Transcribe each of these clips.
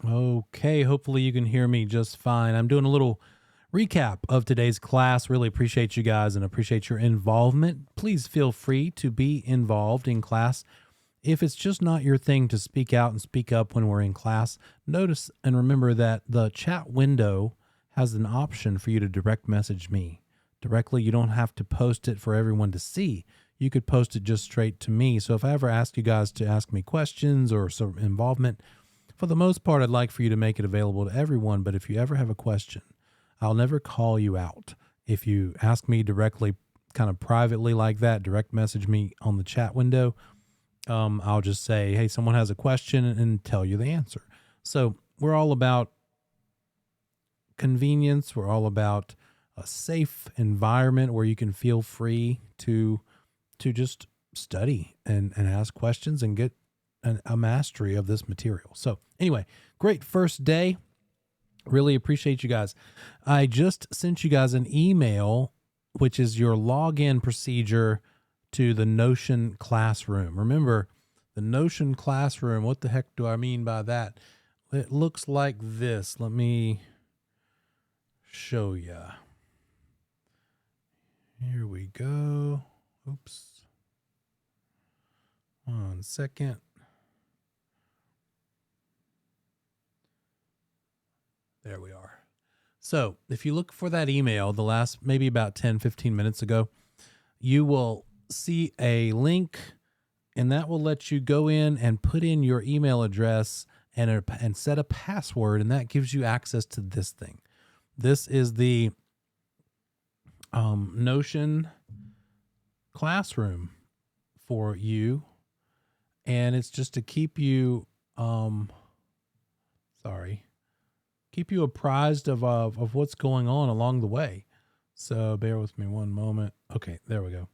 Okay, hopefully you can hear me just fine. I'm doing a little recap of today's class. Really appreciate you guys and appreciate your involvement. Please feel free to be involved in class. If it's just not your thing to speak out and speak up when we're in class, notice and remember that the chat window has an option for you to direct message me directly. You don't have to post it for everyone to see. You could post it just straight to me. So if I ever ask you guys to ask me questions or some involvement, for the most part, I'd like for you to make it available to everyone. But if you ever have a question, I'll never call you out. If you ask me directly, kind of privately like that, direct message me on the chat window, I'll just say, hey, someone has a question and tell you the answer. So we're all about convenience. We're all about a safe environment where you can feel free to just study and ask questions and get a mastery of this material. So anyway, great first day. Really appreciate you guys. I just sent you guys an email, which is your login procedure to the Notion classroom. Remember, the Notion classroom, what the heck do I mean by that? It looks like this. Let me show you. Here we go. Oops. 1 second. There we are. So if you look for that email, the last maybe about 10, 15 minutes ago, you will see a link, and that will let you go in and put in your email address and set a password, and that gives you access to this thing. This is the Notion classroom for you, and it's just to keep you keep you apprised of what's going on along the way. So bear with me one moment. Okay, there we go.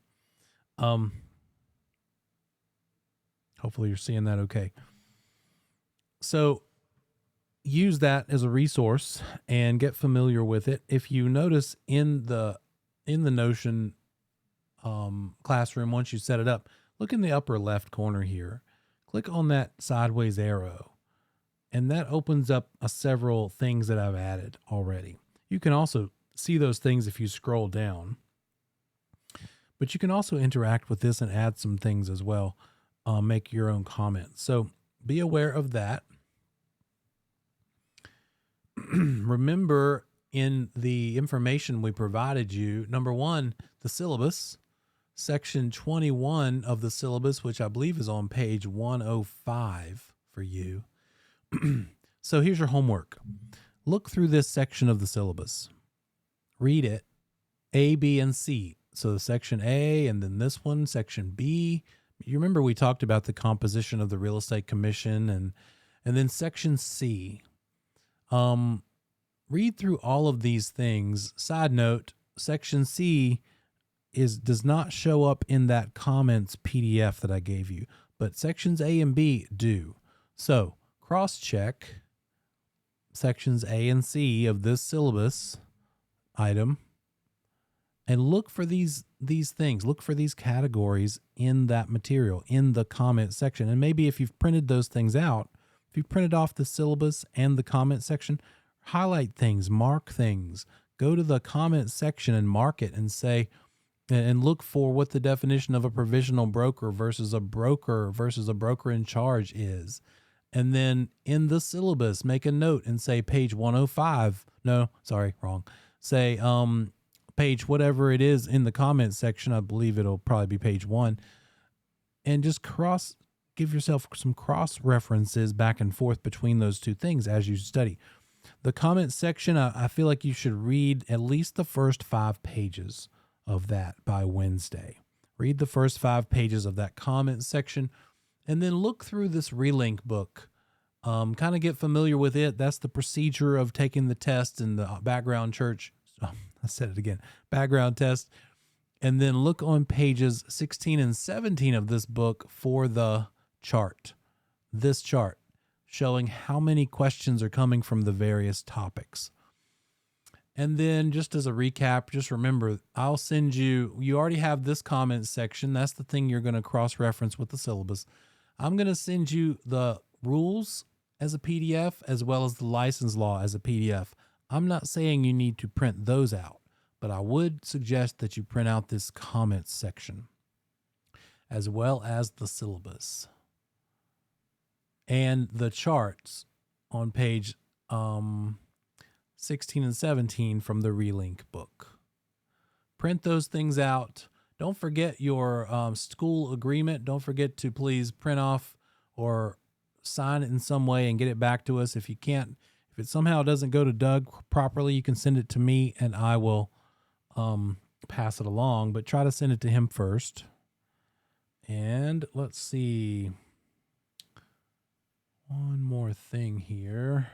Hopefully you're seeing that okay. So use that as a resource and get familiar with it. If you notice in the Notion classroom, once you set it up, look in the upper left corner here. Click on that sideways arrow, and that opens up several things that I've added already. You can also see those things if you scroll down, but you can also interact with this and add some things as well. Make your own comments. So be aware of that. Remember, in the information we provided you, number one, the syllabus, section 21 of the syllabus, which I believe is on page 105 for you. So here's your homework. Look through this section of the syllabus. Read it, A, B, and C. So section A, and then this one, section B. You remember we talked about the composition of the Real Estate Commission, and then section C. Read through all of these things. Side note, section C does not show up in that comments PDF that I gave you, but sections A and B do. So cross-check sections A and C of this syllabus item and look for these things. Look for these categories in that material, in the comment section. And maybe if you've printed those things out, if you printed off the syllabus and the comment section, highlight things, mark things, go to the comment section and mark it and say, and look for what the definition of a provisional broker versus a broker in charge is. And then in the syllabus, make a note and say page 105. No, sorry, wrong. Say page whatever it is in the comment section. I believe it'll probably be page 1. And just give yourself some cross references back and forth between those two things as you study. The comment section, I feel like you should read at least the first 5 pages of that by Wednesday. Read the first 5 pages of that comment section, and then look through this Relink book. Kind of get familiar with it. That's the procedure of taking the test in the background church. I said it again, background test. And then look on pages 16 and 17 of this book for the chart. This chart showing how many questions are coming from the various topics. And then just as a recap, just remember, I'll send you already have this comment section. That's the thing you're going to cross-reference with the syllabus. I'm going to send you the rules as a PDF as well as the license law as a PDF. I'm not saying you need to print those out, but I would suggest that you print out this comments section as well as the syllabus and the charts on page 16 and 17 from the Relink book. Print those things out. Don't forget your school agreement. Don't forget to please print off or sign it in some way and get it back to us. If you can't, if it somehow doesn't go to Doug properly, you can send it to me and I will pass it along, but try to send it to him first. And let's see. One more thing here.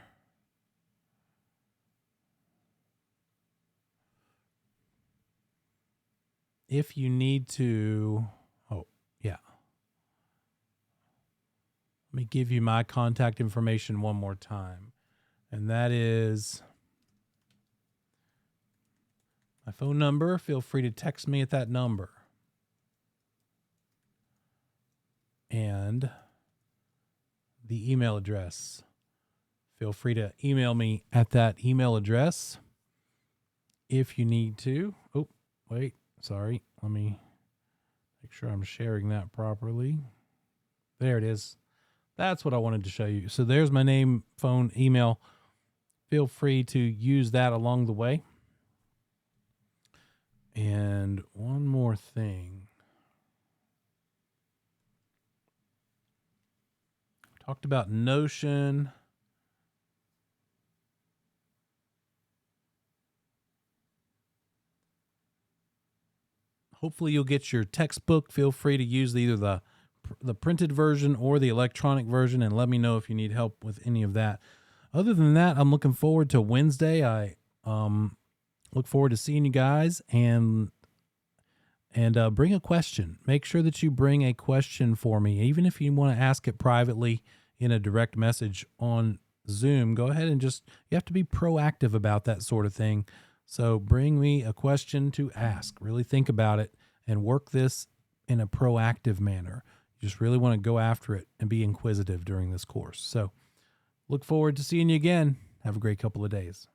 If you need to, oh, yeah. Let me give you my contact information one more time. And that is my phone number. Feel free to text me at that number. And the email address. Feel free to email me at that email address if you need to. Oh, wait. Sorry, let me make sure I'm sharing that properly. There it is. That's what I wanted to show you. So there's my name, phone, email. Feel free to use that along the way. And one more thing. We talked about Notion. Hopefully you'll get your textbook. Feel free to use either the printed version or the electronic version, and let me know if you need help with any of that. Other than that, I'm looking forward to Wednesday. I look forward to seeing you guys, and bring a question. Make sure that you bring a question for me, even if you want to ask it privately in a direct message on Zoom. Go ahead and you have to be proactive about that sort of thing. So bring me a question to ask. Really think about it and work this in a proactive manner. You just really want to go after it and be inquisitive during this course. So look forward to seeing you again. Have a great couple of days.